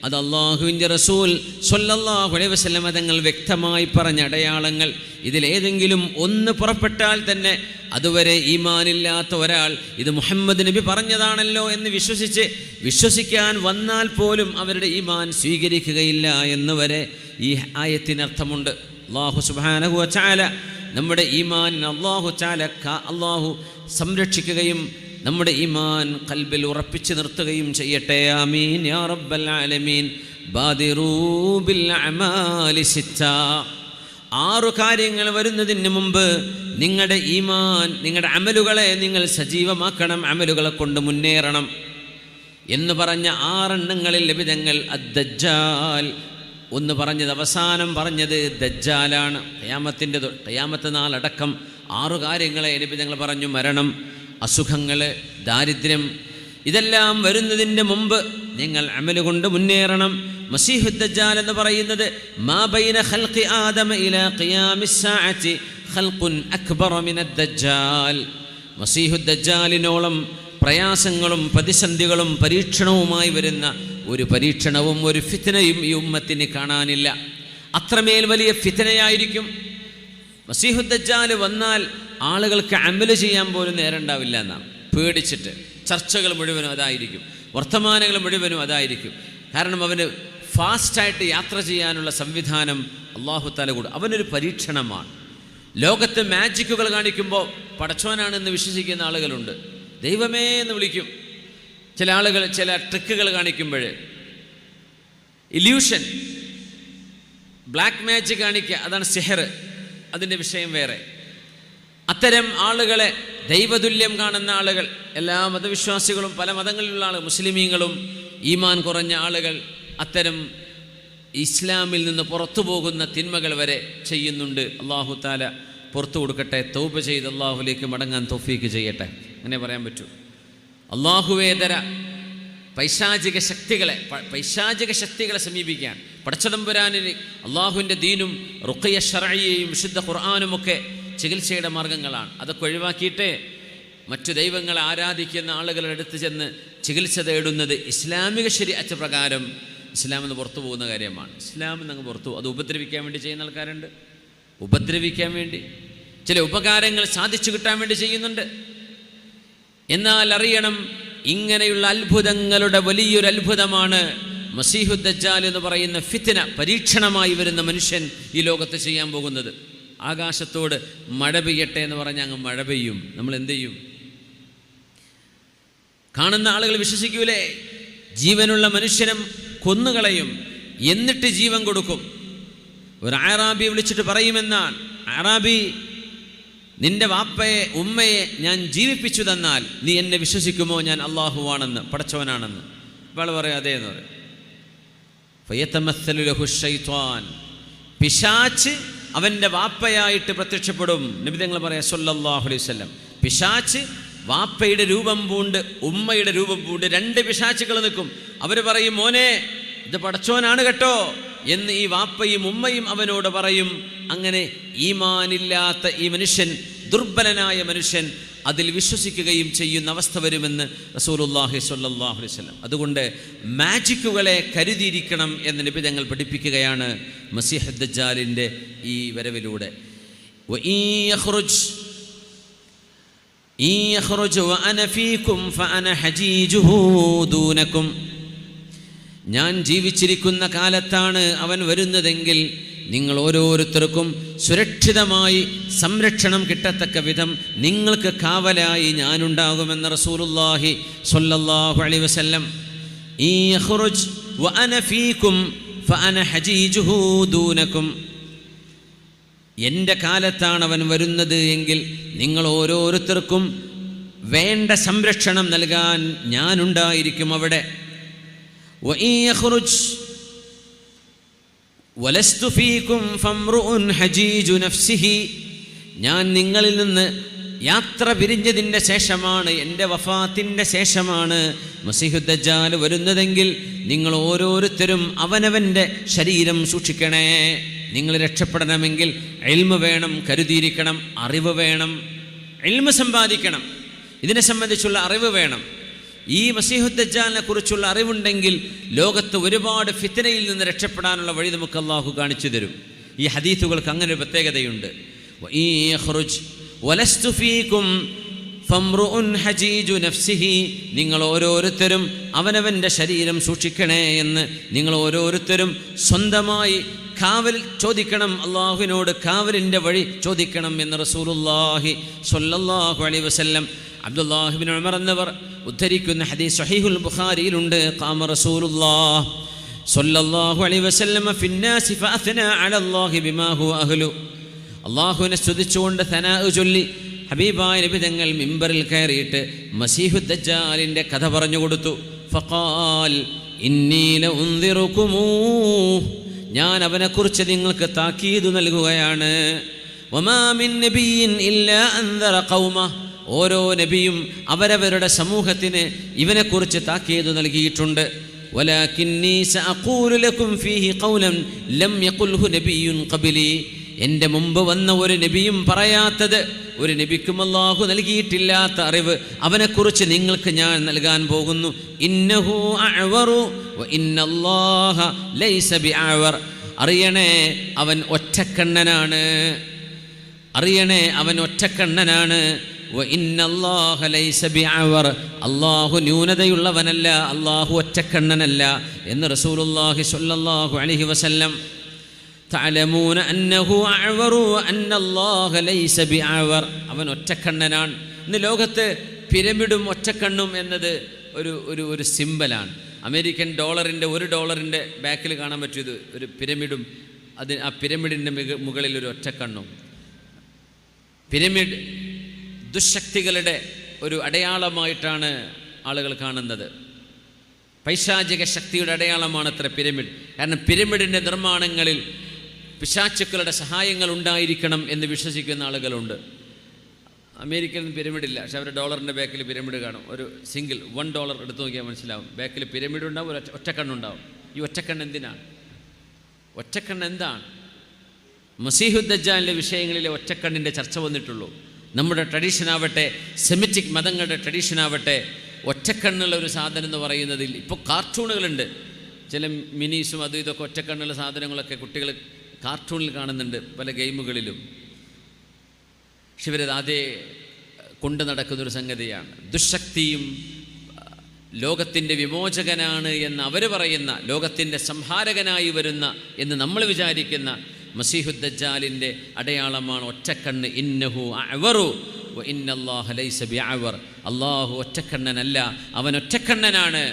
അത് അള്ളാഹുവിൻ്റെ റസൂൽ സ്വല്ലല്ലാഹു അലൈഹി വസല്ലം തങ്ങൾ വ്യക്തമായി പറഞ്ഞ അടയാളങ്ങൾ. ഇതിലേതെങ്കിലും ഒന്ന് പുറപ്പെട്ടാൽ തന്നെ അതുവരെ ഈമാനില്ലാത്ത ഒരാൾ ഇത് മുഹമ്മദ് നബി പറഞ്ഞതാണല്ലോ എന്ന് വിശ്വസിക്കാൻ വന്നാൽ പോലും അവരുടെ ഈമാൻ സ്വീകരിക്കുകയില്ല എന്ന് വരെ ഈ ആയത്തിനർത്ഥമുണ്ട്. അല്ലാഹു സുബ്ഹാനഹു വ തആല നമ്മുടെ ഈമാനിനെ അല്ലാഹു സംരക്ഷിക്കുകയും നമ്മുടെ ഈമാൻ ഖൽബിൽ ഉറപ്പിച്ചു നിർത്തുകയും ചെയ്യട്ടെ. ആമീൻ യാ റബ്ബൽ ആലമീൻ. ബാദിറൂ ബിൽ അമാലി സിത്ത. 6 കാര്യങ്ങൾ വരുന്നതിന് മുമ്പ് നിങ്ങളുടെ ഈമാൻ, നിങ്ങളുടെ അമലുകളെ നിങ്ങൾ സജീവമാക്കണം, അമലുകളെ കൊണ്ട് മുന്നേറണം എന്ന് പറഞ്ഞ 6 എണ്ണങ്ങളിൽ ലഭിതങ്ങൾ അദ്ദജ്ജാൽ. ഒന്ന് പറഞ്ഞത്, അവസാനം പറഞ്ഞത് ദജ്ജാലാണ്. ഖിയാമത്ത് നാളടക്കം 6 കാര്യങ്ങളെ ലഭിതങ്ങൾ പറഞ്ഞു. മരണം, അസുഖങ്ങൾ, ദാരിദ്ര്യം, ഇതെല്ലാം വരുന്നതിൻ്റെ മുമ്പ് നിങ്ങൾ അമല് കൊണ്ട് മുന്നേറണം. മസീഹുദ് ദജ്ജാൽ എന്ന് പറയുന്നത് മാ ബൈന ഖൽഖി ആദമ ഇലാ ഖിയാമിസ് സാഅതി ഖൽഖുൻ അക്ബറ മിനദ് ദജ്ജാൽ. മസീഹുദ് ദജ്ജാലിനോളം പ്രയാസങ്ങളും പ്രതിസന്ധികളും പരീക്ഷണവുമായി വരുന്ന ഒരു പരീക്ഷണവും ഒരു ഫിത്നയും ഈ ഉമ്മത്തിന് കാണാനില്ല. അത്രമേൽ വലിയ ഫിത്നയായിരിക്കും. മസീഹുദ് ദജ്ജാൽ വന്നാൽ ആളുകൾക്ക് അമല് ചെയ്യാൻ പോലും നേരം ഉണ്ടാവില്ല എന്നാണ് പേടിച്ചിട്ട്. ചർച്ചകൾ മുഴുവനും അതായിരിക്കും, വർത്തമാനങ്ങൾ മുഴുവനും അതായിരിക്കും. കാരണം അവന് ഫാസ്റ്റായിട്ട് യാത്ര ചെയ്യാനുള്ള സംവിധാനം അല്ലാഹു തആല കൊടുക്കും. അവനൊരു പരീക്ഷണമാണ്. ലോകത്ത് മാജിക്കുകൾ കാണിക്കുമ്പോൾ പടച്ചോനാണെന്ന് വിശ്വസിക്കുന്ന ആളുകളുണ്ട്, ദൈവമേ എന്ന് വിളിക്കും. ചില ആളുകൾ ചില ട്രിക്കുകൾ കാണിക്കുമ്പോൾ ഇല്യൂഷൻ, ബ്ലാക്ക് മാജിക് കാണിക്കുക, അതാണ് സിഹർ. അതിൻ്റെ വിഷയം വേറെ. അത്തരം ആളുകളെ ദൈവതുല്യം കാണുന്ന ആളുകൾ, എല്ലാ മതവിശ്വാസികളും പല മതങ്ങളിലുള്ള ആളുകൾ, മുസ്ലിമീങ്ങളും ഈമാൻ കുറഞ്ഞ ആളുകൾ അത്തരം ഇസ്ലാമിൽ നിന്ന് പുറത്തു പോകുന്ന തിന്മകൾ വരെ ചെയ്യുന്നുണ്ട്. അല്ലാഹു തആല പുറത്തു കൊടുക്കട്ടെ. തൗബ ചെയ്ത് അല്ലാഹുവിലേക്ക് മടങ്ങാൻ തൗഫീക്ക് ചെയ്യട്ടെ. അങ്ങനെ പറയാൻ പറ്റൂ. അല്ലാഹുവേതര പൈശാചിക ശക്തികളെ സമീപിക്കാൻ പടച്ചതമ്പുരാനിന് അള്ളാഹുവിൻ്റെ ദീനും റുഖിയ ശർഇയ്യയും വിശുദ്ധ ഖുർആനുമൊക്കെ ചികിത്സയുടെ മാർഗങ്ങളാണ്. അതൊക്കെ ഒഴിവാക്കിയിട്ട് മറ്റു ദൈവങ്ങളെ ആരാധിക്കുന്ന ആളുകളുടെ അടുത്ത് ചെന്ന് ചികിത്സ തേടുന്നത് ഇസ്ലാമിക ശരീഅത്ത് പ്രകാരം ഇസ്ലാമിൽ നിന്ന് പുറത്തു പോകുന്ന കാര്യമാണ്. ഇസ്ലാമിൽ നിന്ന് പുറത്തു, അത് ഉപദ്രവിക്കാൻ വേണ്ടി ചെയ്യുന്ന ആൾക്കാരുണ്ട്. ഉപദ്രവിക്കാൻ വേണ്ടി, ചില ഉപകാരങ്ങൾ സാധിച്ചു കിട്ടാൻ വേണ്ടി ചെയ്യുന്നുണ്ട്. എന്നാൽ അറിയണം, ഇങ്ങനെയുള്ള അത്ഭുതങ്ങളുടെ വലിയൊരു അത്ഭുതമാണ് മസീഹുദ് ദജ്ജാൽ എന്ന് പറയുന്ന ഫിത്ന, പരീക്ഷണമായി വരുന്ന മനുഷ്യൻ ഈ ലോകത്ത് ചെയ്യാൻ പോകുന്നത്. ആകാശത്തോട് മഴ പെയ്യട്ടെ എന്ന് പറഞ്ഞാൽ അങ്ങ് മഴ പെയ്യും. നമ്മൾ എന്ത് ചെയ്യും? കാണുന്ന ആളുകൾ വിശ്വസിക്കൂലേ? ജീവനുള്ള മനുഷ്യനും കൊന്നുകളയും, എന്നിട്ട് ജീവൻ കൊടുക്കും. ഒരു അറാബി വിളിച്ചിട്ട് പറയുമെന്നാണ്, അറാബി, നിന്റെ വാപ്പയെ ഉമ്മയെ ഞാൻ ജീവിപ്പിച്ചു തന്നാൽ നീ എന്നെ വിശ്വസിക്കുമോ? ഞാൻ അള്ളാഹുവാണെന്ന്, പടച്ചവനാണെന്ന്. ഇയാൾ പറയും അതേ എന്ന് പറയും. ഫയതമസ്സലു ലഹു ശൈത്വാൻ, പിശാച്ച് അവൻ്റെ വാപ്പയായിട്ട് പ്രത്യക്ഷപ്പെടും. നബി തങ്ങൾ പറയാം സ്വല്ലല്ലാഹു അലൈഹി വസല്ലം, പിശാച്ച് വാപ്പയുടെ രൂപം പൂണ്ട് ഉമ്മയുടെ രൂപം പൂണ്ട് 2 പിശാച്ചുകൾ നിൽക്കും. അവർ പറയും, മോനെ ഇത് പടച്ചോനാണ് കേട്ടോ എന്ന് ഈ വാപ്പയും ഉമ്മയും അവനോട് പറയും. അങ്ങനെ ഈമാനില്ലാത്ത ഈ മനുഷ്യൻ, ദുർബലനായ മനുഷ്യൻ അതിൽ വിശ്വസിക്കുകയും ചെയ്യുന്ന അവസ്ഥ വരുമെന്ന് റസൂലുള്ളാഹി സ്വല്ലല്ലാഹു അലൈഹി വസല്ലം. അതുകൊണ്ട് മാജിക്കുകളെ കരുതിയിരിക്കണം എന്ന് നബി തങ്ങൾ പഠിപ്പിക്കുകയാണ് മസീഹ് ദജ്ജാലിൻ്റെ ഈ വരവിലൂടെ. ഞാൻ ജീവിച്ചിരിക്കുന്ന കാലത്താണ് അവൻ വരുന്നതെങ്കിൽ നിങ്ങൾ ഓരോരുത്തർക്കും സുരക്ഷിതമായി സംരക്ഷണം കിട്ടത്തക്ക വിധം നിങ്ങൾക്ക് കാവലായി ഞാനുണ്ടാകുമെന്ന് റസൂലുള്ളാഹി സ്വല്ലല്ലാഹു അലൈഹി വസല്ലം. യഖ്റുജ് വഅന ഫീകും ഫഅന ഹജീജുഹു ദൂനകും. എൻ്റെ കാലത്താണ് അവൻ വരുന്നത് എങ്കിൽ നിങ്ങൾ ഓരോരുത്തർക്കും വേണ്ട സംരക്ഷണം നൽകാൻ ഞാനുണ്ടായിരിക്കും അവിടെ. വഇയഖ്റുജ് വലസ്തു ഫീകും ഫംറുഉൻ ഹജീജു നഫ്സിഹി. ഞാൻ നിങ്ങളിൽ നിന്ന് യാത്ര പിരിഞ്ഞതിൻ്റെ ശേഷമാണ്, എൻ്റെ വഫാത്തിൻ്റെ ശേഷമാണ് മസീഹു ദജ്ജാൽ വരുന്നതെങ്കിൽ നിങ്ങൾ ഓരോരുത്തരും അവനവൻ്റെ ശരീരം സൂക്ഷിക്കണേ. നിങ്ങൾ രക്ഷപ്പെടണമെങ്കിൽ ഇൽമ് വേണം, കരുതിയിരിക്കണം, അറിവ് വേണം, ഇൽമ് സമ്പാദിക്കണം, ഇതിനെ സംബന്ധിച്ചുള്ള അറിവ് വേണം. ഈ മസീഹു ദജ്ജാലിനെ കുറിച്ചുള്ള അറിവുണ്ടെങ്കിൽ ലോകത്ത് ഒരുപാട് ഫിത്നയിൽ നിന്ന് രക്ഷപ്പെടാനുള്ള വഴി നമുക്ക് അല്ലാഹു കാണിച്ചു തരും. ഈ ഹദീസുകൾക്ക് അങ്ങനെ ഒരു പ്രത്യേകതയുണ്ട്. വലസ്തു ഫീകും ഫംറുഉൻ ഹജീജു നഫ്സിഹി. നിങ്ങൾ ഓരോരുത്തരും അവനവൻ്റെ ശരീരം സൂക്ഷിക്കണേ എന്ന് നിങ്ങൾ ഓരോരുത്തരും സ്വന്തമായി കാവൽ ചോദിക്കണം, അള്ളാഹുവിനോട് കാവലിൻ്റെ വഴി ചോദിക്കണം എന്ന് റസൂലുള്ളാഹി സ്വല്ലല്ലാഹു അലൈഹി വസല്ലം. അബ്ദുല്ലാഹി ഇബ്നു ഉമർ എന്നവർ ഉദ്ധരിക്കുന്ന ഹദീസ് സ്വഹീഹുൽ ബുഖാരിയിലുണ്ട്. ഖാമ റസൂലുള്ളാഹി സ്വല്ലല്ലാഹു അലൈഹി വസല്ലം ഫിന്നാസി ഫഅത്ന അലല്ലാഹി ബിമാ ഹുവ അഹ്ലു. അള്ളാഹുവിനെ സ്തുതിച്ചുകൊണ്ട് സനാ ചൊല്ലി ഹബീബായ നബി തങ്ങൾ മിമ്പറിൽ കയറിയിട്ട് മസീഹു ദജ്ജാലിൻ്റെ കഥ പറഞ്ഞു കൊടുത്തു. ഫഖാൽ ഇന്നി ലഉൻദിറുകുമൂ. ഞാൻ അവനെക്കുറിച്ച് നിങ്ങൾക്ക് താക്കീത് നൽകുകയാണ്. വമാ മിൻ നബിയ്യിൻ ഇല്ലാ അൻദറ ഖൗമഹ. ഓരോ നബിയും അവരവരുടെ സമൂഹത്തിന് ഇവനെക്കുറിച്ച് താക്കീത് നൽകിയിട്ടുണ്ട്. വലാകിന്നി സഅഖൂലു ലക്കും ഫീഹി ഖൗലൻ ലം യഖുൽഹു നബിയ്യുൻ ഖബ്ലി. എൻ്റെ മുമ്പ് വന്ന ഒരു നബിയും പറയാത്തത്, ഒരു നബിക്കും അല്ലാഹു നൽകിയിട്ടില്ലാത്ത അറിവ് അവനെക്കുറിച്ച് നിങ്ങൾക്ക് ഞാൻ നൽകാൻ പോകുന്നു. ഇന്നഹു അഅ്വറു വ ഇന്നല്ലാഹ ലൈസ ബിഅഅ്വർ. അറിയണേ അവൻ ഒറ്റക്കണ്ണനാണ്, അറിയണേ അവൻ ഒറ്റക്കണ്ണനാണ്. വ ഇന്നല്ലാഹ ലൈസ ബിഅഅ്വർ. അല്ലാഹു ന്യൂനതയുള്ളവനല്ല, അല്ലാഹു ഒറ്റക്കണ്ണനല്ല എന്ന് റസൂലുള്ളാഹി സ്വല്ലല്ലാഹു അലൈഹി വസല്ലം. തഅലമൂന അന്നഹു അഅ്വറു വ അന്നല്ലാഹ ലൈസ ബിഅഅ്വർ. അവൻ ഒറ്റക്കണ്ണനാണ്. ഇന്ന് ലോകത്ത് പിരമിഡും ഒറ്റക്കണ്ണും എന്നത് ഒരു സിമ്പലാണ്. അമേരിക്കൻ ഡോളറിൻ്റെ $1 ബാക്കിൽ കാണാൻ പറ്റിയത് ഒരു പിരമിഡും ആ പിരമിഡിൻ്റെ മുകളിൽ ഒരു ഒറ്റക്കണ്ണും. പിരമിഡ് ദുശക്തികളുടെ ഒരു അടയാളമായിട്ടാണ് ആളുകൾ കാണുന്നത്. പൈശാചിക ശക്തിയുടെ അടയാളമാണ് അത്ര പിരമിഡ്. കാരണം പിരമിഡിൻ്റെ നിർമ്മാണങ്ങളിൽ പിശാചുക്കളുടെ സഹായങ്ങൾ ഉണ്ടായിരിക്കണം എന്ന് വിശ്വസിക്കുന്ന ആളുകളുണ്ട്. അമേരിക്കയിൽ പിരമിഡില്ല, പക്ഷെ അവരുടെ ഡോളറിൻ്റെ ബാക്കിൽ പിരമിഡ് കാണും. ഒരു സിംഗിൾ $1 എടുത്തു നോക്കിയാൽ മനസ്സിലാവും. ബാക്കിൽ പിരമിഡ് ഉണ്ടാവും, ഒരു ഒറ്റക്കണ്ണുണ്ടാവും. ഈ ഒറ്റക്കണ്ണ് എന്തിനാണ്? ഒറ്റക്കണ്ണ് എന്താണ്? മസീഹു ദജ്ജാലിൻ്റെ വിഷയങ്ങളിലെ ഒറ്റക്കണ്ണിൻ്റെ ചർച്ച വന്നിട്ടുള്ളൂ. നമ്മുടെ ട്രഡീഷനാവട്ടെ, സെമിറ്റിക് മതങ്ങളുടെ ട്രഡീഷനാവട്ടെ, ഒറ്റക്കണ്ണുള്ള ഒരു സാധനം എന്ന് പറയുന്നതിൽ ഇപ്പോൾ കാർട്ടൂണുകളുണ്ട്. ചില മിനീസും അതും ഇതൊക്കെ ഒറ്റക്കണ്ണുള്ള സാധനങ്ങളൊക്കെ കുട്ടികൾ കാർട്ടൂണിൽ കാണുന്നുണ്ട്, പല ഗെയിമുകളിലും. പക്ഷെ ഇവരത് അതേ കൊണ്ടു നടക്കുന്നൊരു സംഗതിയാണ്. ദുശക്തിയും ലോകത്തിൻ്റെ വിമോചകനാണ് എന്ന് അവർ പറയുന്ന, ലോകത്തിൻ്റെ സംഹാരകനായി വരുന്ന എന്ന് നമ്മൾ വിചാരിക്കുന്ന മസീഹു ദജ്ജാലിൻ്റെ അടയാളമാണ് ഒറ്റക്കണ്ണ്. ഇന്നഹു അഅ്വറു വ ഇന്നല്ലാഹ ലൈസ ബിഅഅ്വർ. അല്ലാഹു ഒറ്റക്കണ്ണനല്ല, അവൻ ഒറ്റക്കണ്ണനാണ്.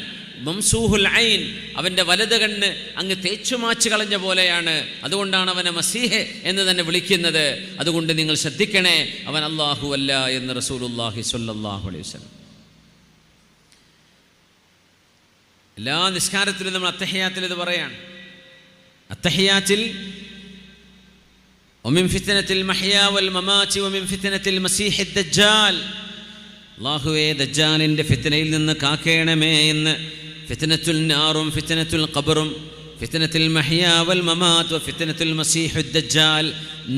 മംസൂഹുൽ ഐൻ, അവൻ്റെ വലത് കണ്ണ് അങ്ങ് തേച്ചുമാച്ച് കളഞ്ഞ പോലെയാണ്. അതുകൊണ്ടാണ് അവനെ മസീഹ് എന്ന് തന്നെ വിളിക്കുന്നത്. അതുകൊണ്ട് നിങ്ങൾ ശ്രദ്ധിക്കണേ, അവൻ അല്ലാഹു അല്ല എന്ന് റസൂലുള്ളാഹി സ്വല്ലല്ലാഹു അലൈഹി വസല്ലം. എല്ലാ നിസ്കാരത്തിലും നമ്മൾ അത്തഹിയാത്തിൽ ഇത് പറയാണ്. അത്തഹിയാത്തിൽ ومن فتنة المحيا والممات ومن فتنة المسيح الدجال. അല്ലാഹുവേ ദജ്ജാലിൻ്റെ ഫിത്നയിൽ നിന്ന് കാക്കേണമേ എന്ന് ഫിത്നത്തുൽ നാറും ഫിത്നത്തുൽ ഖബറും ഫിത്നത്തുൽ മഹ്യാ വൽ മമാത് വ ഫിത്നത്തുൽ മസീഹുദ് ദജ്ജാൽ.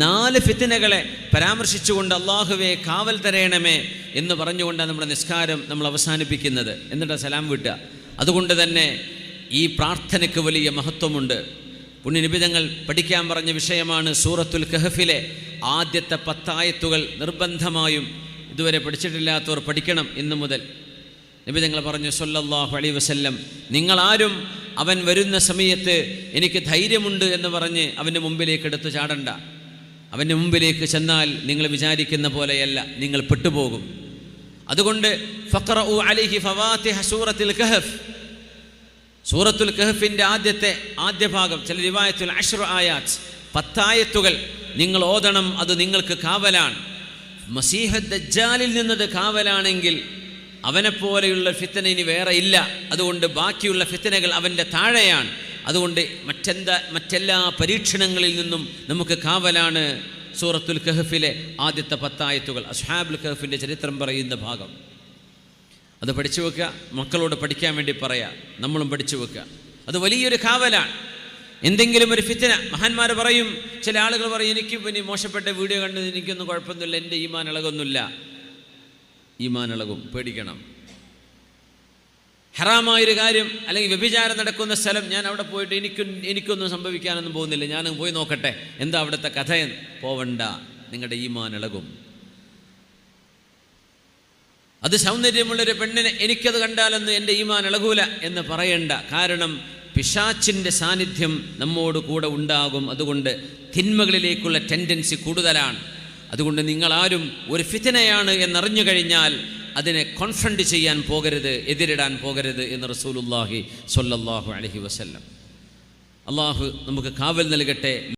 4 ഫിത്നകളെ പരാമർശിച്ചുകൊണ്ട് അല്ലാഹുവേ കാവൽ തരയണമേ എന്ന് പറഞ്ഞുകൊണ്ടാണ് നമ്മുടെ നിസ്കാരം നമ്മൾ അവസാനിപ്പിക്കുന്നത്. എന്നിട്ട് സലാം വീട്ടുക. അതുകൊണ്ട് തന്നെ ഈ പ്രാർത്ഥനയ്ക്ക് വലിയ മഹത്വമുണ്ട്. പുണ്യനിബിതങ്ങൾ പഠിക്കാൻ പറഞ്ഞ വിഷയമാണ് സൂറത്തുൽ കഹഫിലെ ആദ്യത്തെ 10 ആയത്തുകൾ. നിർബന്ധമായും ഇതുവരെ പഠിച്ചിട്ടില്ലാത്തവർ പഠിക്കണം ഇന്നു മുതൽ. നബി തങ്ങൾ പറഞ്ഞു സല്ലല്ലാഹു അലൈഹി വസല്ലം, നിങ്ങളാരും അവൻ വരുന്ന സമയത്ത് എനിക്ക് ധൈര്യമുണ്ട് എന്ന് പറഞ്ഞ് അവൻ്റെ മുമ്പിലേക്ക് എടുത്തു ചാടണ്ട. അവൻ്റെ മുമ്പിലേക്ക് ചെന്നാൽ നിങ്ങൾ വിചാരിക്കുന്ന പോലെയല്ല, നിങ്ങൾ പെട്ടുപോകും. അതുകൊണ്ട് ഫഖറഉ അലൈഹി ഫവാത്തിഹ സൂറത്തുൽ കഹഫ്, സൂറത്തുൽ കഹഫിൻ്റെ ആദ്യ ഭാഗം, ചില റിവായത്തുൽ 10 ആയാത്ത്, 10 ആയത്തുകൾ നിങ്ങൾ ഓതണം. അത് നിങ്ങൾക്ക് കാവലാണ്. മസീഹുദ് ദജ്ജാലിൽ നിന്നത് കാവലാണെങ്കിൽ അവനെപ്പോലെയുള്ള ഫിത്ന ഇനി വേറെ ഇല്ല. അതുകൊണ്ട് ബാക്കിയുള്ള ഫിത്നകൾ അവൻ്റെ താഴെയാണ്. അതുകൊണ്ട് മറ്റെല്ലാ പരീക്ഷണങ്ങളിൽ നിന്നും നമുക്ക് കാവലാണ് സൂറത്തുൽ കഹഫിലെ ആദ്യത്തെ 10 ആയത്തുകൾ. അസ്ഹാബുൽ കഹഫിൻ്റെ ചരിത്രം പറയുന്ന ഭാഗം അത് പഠിച്ചു വെക്കുക. മക്കളോട് പഠിക്കാൻ വേണ്ടി പറയാം, നമ്മളും പഠിച്ചു വെക്കുക. അത് വലിയൊരു കാവലാണ്. എന്തെങ്കിലും ഒരു ഫിത്ന, മഹാന്മാർ പറയും, ചില ആളുകൾ പറയും എനിക്ക് പിന്നെ മോശപ്പെട്ട വീഡിയോ കണ്ട് എനിക്കൊന്നും കുഴപ്പമൊന്നുമില്ല, എൻ്റെ ഈമാൻ ഇളകൊന്നുമില്ല. ഈമാൻ ഇളകും, പേടിക്കണം. ഹറാമായൊരു കാര്യം അല്ലെങ്കിൽ വ്യഭിചാരം നടക്കുന്ന സ്ഥലം, ഞാൻ അവിടെ പോയിട്ട് എനിക്കൊന്നും സംഭവിക്കാനൊന്നും പോകുന്നില്ല, ഞാനും പോയി നോക്കട്ടെ എന്താ അവിടുത്തെ കഥയെന്ന്. പോവണ്ട, നിങ്ങളുടെ ഈമാൻ ഇളകും. അത് സൗന്ദര്യമുള്ളൊരു പെണ്ണിനെ എനിക്കത് കണ്ടാലൊന്നും എൻ്റെ ഈമാൻ ഇളകൂല എന്ന് പറയണ്ട. കാരണം പിശാച്ചിൻ്റെ സാന്നിധ്യം നമ്മോട് കൂടെ ഉണ്ടാകും. അതുകൊണ്ട് തിന്മകളിലേക്കുള്ള ടെൻഡൻസി കൂടുതലാണ്. അതുകൊണ്ട് നിങ്ങളാരും ഒരു ഫിത്നയാണ് എന്നറിഞ്ഞു കഴിഞ്ഞാൽ അതിനെ കോൺഫ്രണ്ട് ചെയ്യാൻ പോകരുത്, എതിരിടാൻ പോകരുത് എന്ന് റസൂലുള്ളാഹി സ്വല്ലല്ലാഹു അലൈഹി വസല്ലം. അള്ളാഹു നമുക്ക് കാവൽ നൽകട്ടെ.